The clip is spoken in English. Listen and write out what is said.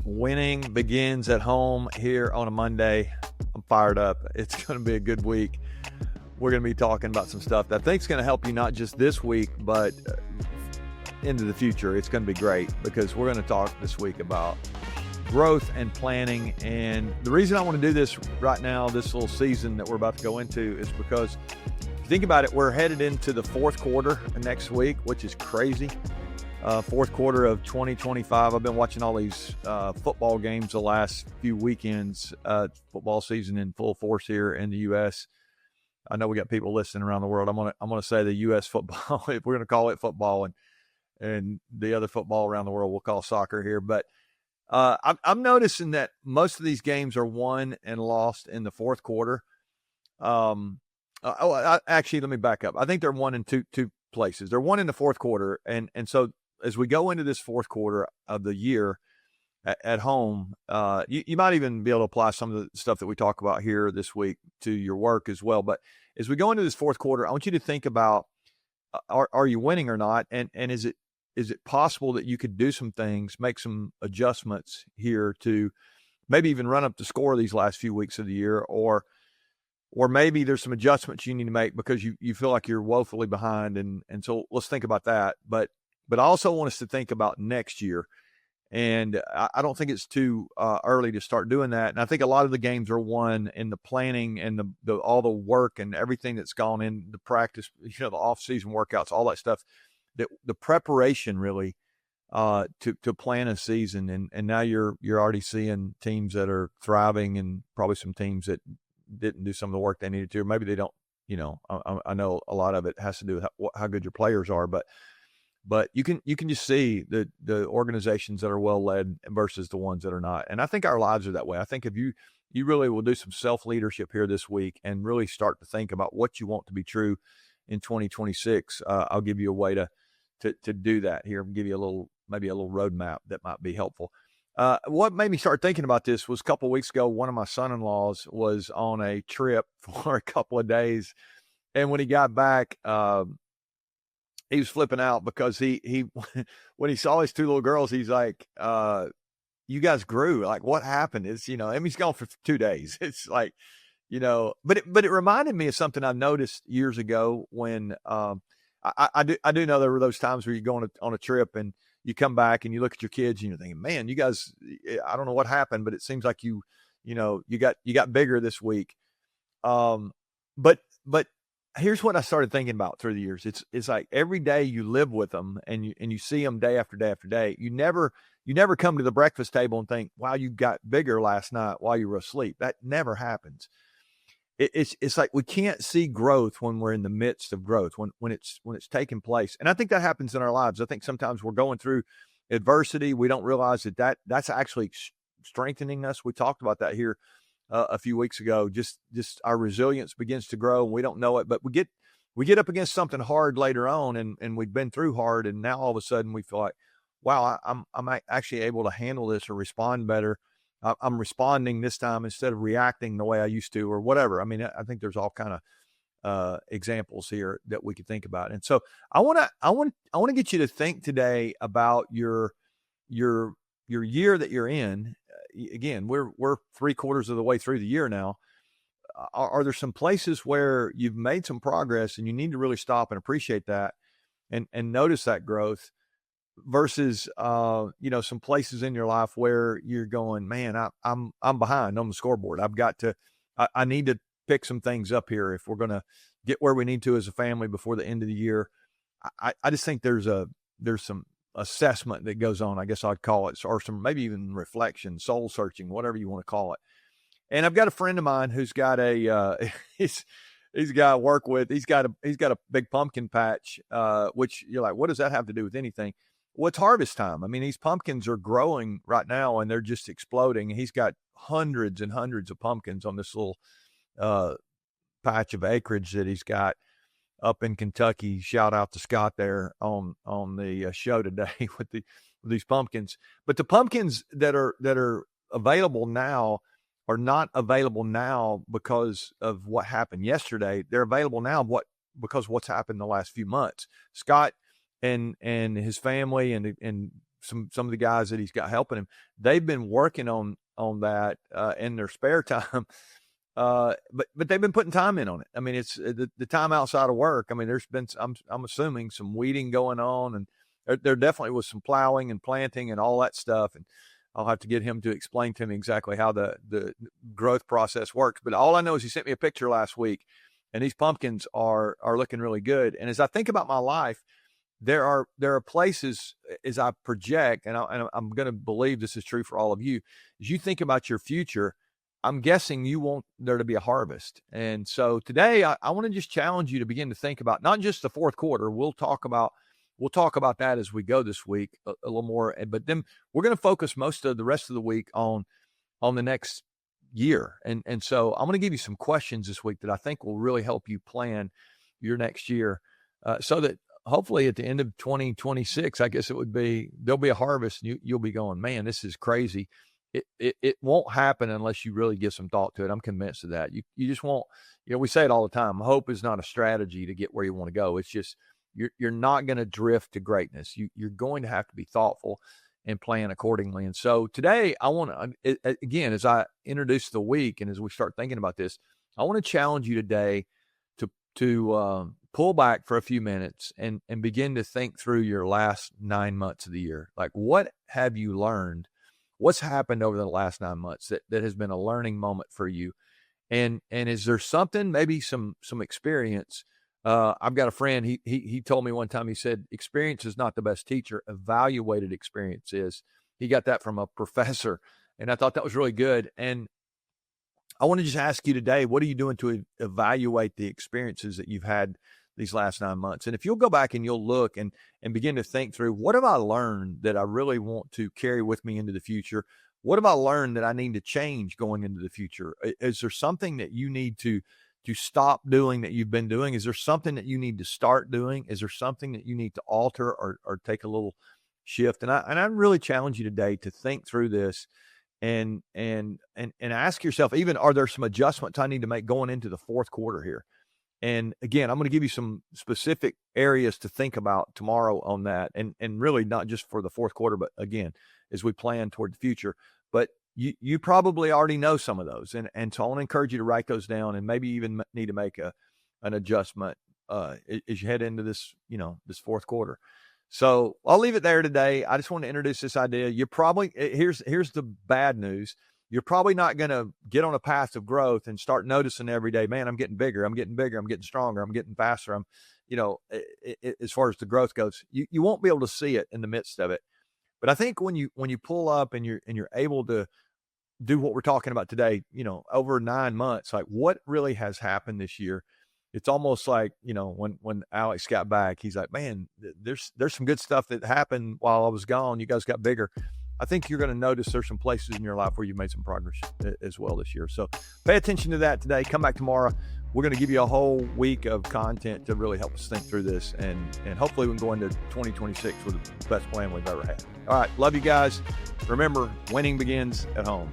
Winning begins at home here on a Monday. I'm fired up. It's going to be a good week. We're going to be talking about some stuff that I think is going to help you not just this week, but into the future. It's going to be great because we're going to talk this week about growth and planning. And the reason I want to do this right now, this little season that we're about to go into, is because if you think about it, we're headed into the fourth quarter next week, which is crazy. Fourth quarter of 2025. I've been watching all these football games the last few weekends. Football season in full force here in the U.S. I know we got people listening around the world. I'm gonna say the U.S. football. If we're gonna call it football, and the other football around the world we'll call soccer here. But I'm noticing that most of these games are won and lost in the fourth quarter. Actually, let me back up. I think they're won in two places. They're won in the fourth quarter, and so as we go into this fourth quarter of the year at home, you might even be able to apply some of the stuff that we talk about here this week to your work as well. But as we go into this fourth quarter, I want you to think about, are you winning or not? And is it possible that you could do some things, make some adjustments here to maybe even run up the score these last few weeks of the year, or maybe there's some adjustments you need to make because you feel like you're woefully behind. And so let's think about that. But I also want us to think about next year. And I don't think it's too early to start doing that. And I think a lot of the games are won in the planning and the all the work and everything that's gone in the practice, the off-season workouts, all that stuff, that the preparation really to plan a season. And now you're already seeing teams that are thriving and probably some teams that didn't do some of the work they needed to, or maybe they don't. I know a lot of it has to do with how good your players are, but you can just see the organizations that are well led versus the ones that are not. And I think our lives are that way. I think if you really will do some self-leadership here this week and really start to think about what you want to be true in 2026, I'll give you a way to do that here. I'll give you maybe a little roadmap that might be helpful. What made me start thinking about this was a couple of weeks ago, one of my son-in-laws was on a trip for a couple of days. And when he got back, he was flipping out because he when he saw his two little girls, he's like, you guys grew. Like, what happened? It's, he's gone for 2 days. It's like, but it reminded me of something I noticed years ago when I do know there were those times where you go on a trip and you come back and you look at your kids and you're thinking, man, you guys, I don't know what happened, but it seems like you got bigger this week. But here's what I started thinking about through the years. It's like every day you live with them and you see them day after day after day. You never come to the breakfast table and think, wow, you got bigger last night while you were asleep. That never happens. It's like we can't see growth when we're in the midst of growth, when it's taking place. And I think that happens in our lives. I think sometimes we're going through adversity. We don't realize that's actually strengthening us. We talked about that here a few weeks ago. Just our resilience begins to grow and we don't know it, but we get up against something hard later on and we've been through hard. And now all of a sudden we feel like, wow, I'm actually able to handle this or respond better. I'm responding this time instead of reacting the way I used to or whatever. I mean, I think there's all kind of examples here that we could think about. And so I want to get you to think today about your year that you're in. Again, we're 3/4 of the way through the year now. Are there some places where you've made some progress and you need to really stop and appreciate that and notice that growth versus, some places in your life where you're going, man, I'm behind on the scoreboard. I need to pick some things up here if we're going to get where we need to as a family before the end of the year. I just think there's some assessment that goes on, I guess I'd call it, or some maybe even reflection, soul searching, whatever you want to call it. And I've got a friend of mine who's got he's a guy I work with. He's got a big pumpkin patch, which you're like, what does that have to do with anything? Well, it's harvest time. I mean, these pumpkins are growing right now and they're just exploding. He's got hundreds and hundreds of pumpkins on this little patch of acreage that he's got up in Kentucky. Shout out to Scott there on the show today with these pumpkins. But the pumpkins that are available now are not available now because of what happened yesterday. They're available now because what's happened the last few months. Scott and his family and some of the guys that he's got helping him, they've been working on that in their spare time. But they've been putting time in on it. I mean, it's the time outside of work. I mean, there's been, I'm assuming, some weeding going on, and there definitely was some plowing and planting and all that stuff. And I'll have to get him to explain to me exactly how the growth process works. But all I know is he sent me a picture last week, and these pumpkins are looking really good. And as I think about my life, there are places, as I project, and I'm going to believe this is true for all of you, as you think about your future, I'm guessing you want there to be a harvest. And so today I want to just challenge you to begin to think about not just the fourth quarter. We'll talk about that as we go this week a little more, but then we're going to focus most of the rest of the week on the next year. And so I'm going to give you some questions this week that I think will really help you plan your next year, so that hopefully at the end of 2026, I guess there'll be a harvest, and you'll be going, man, this is crazy. It won't happen unless you really give some thought to it. I'm convinced of that. You just won't, we say it all the time. Hope is not a strategy to get where you want to go. It's just, you're not going to drift to greatness. You're going to have to be thoughtful and plan accordingly. And so today I want to, again, as I introduce the week and as we start thinking about this, I want to challenge you today to pull back for a few minutes and begin to think through your last 9 months of the year. Like, what have you learned? What's happened over the last 9 months that has been a learning moment for you? And is there something, maybe some experience? I've got a friend, he told me one time, he said, experience is not the best teacher. Evaluated experience is. He got that from a professor. And I thought that was really good. And I want to just ask you today, what are you doing to evaluate the experiences that you've had these last 9 months? And if you'll go back and you'll look and begin to think through, what have I learned that I really want to carry with me into the future? What have I learned that I need to change going into the future? Is there something that you need to stop doing that you've been doing? Is there something that you need to start doing? Is there something that you need to alter or take a little shift? And I really challenge you today to think through this and ask yourself, even, are there some adjustments I need to make going into the fourth quarter here? And again, I'm going to give you some specific areas to think about tomorrow on that. And really not just for the fourth quarter, but again, as we plan toward the future. But you probably already know some of those. And so I want to encourage you to write those down and maybe even need to make an adjustment as you head into this, this fourth quarter. So I'll leave it there today. I just want to introduce this idea. You're probably, here's the bad news. You're probably not going to get on a path of growth and start noticing every day, man, I'm getting bigger, I'm getting stronger, I'm getting faster. I'm, as far as the growth goes, you won't be able to see it in the midst of it. But I think when you pull up and you're able to do what we're talking about today, over 9 months, like what really has happened this year, it's almost like, when Alex got back, he's like, man, there's some good stuff that happened while I was gone. You guys got bigger. I think you're going to notice there's some places in your life where you've made some progress as well this year. So pay attention to that today. Come back tomorrow. We're going to give you a whole week of content to really help us think through this. And hopefully we can go into 2026 with the best plan we've ever had. All right. Love you guys. Remember, winning begins at home.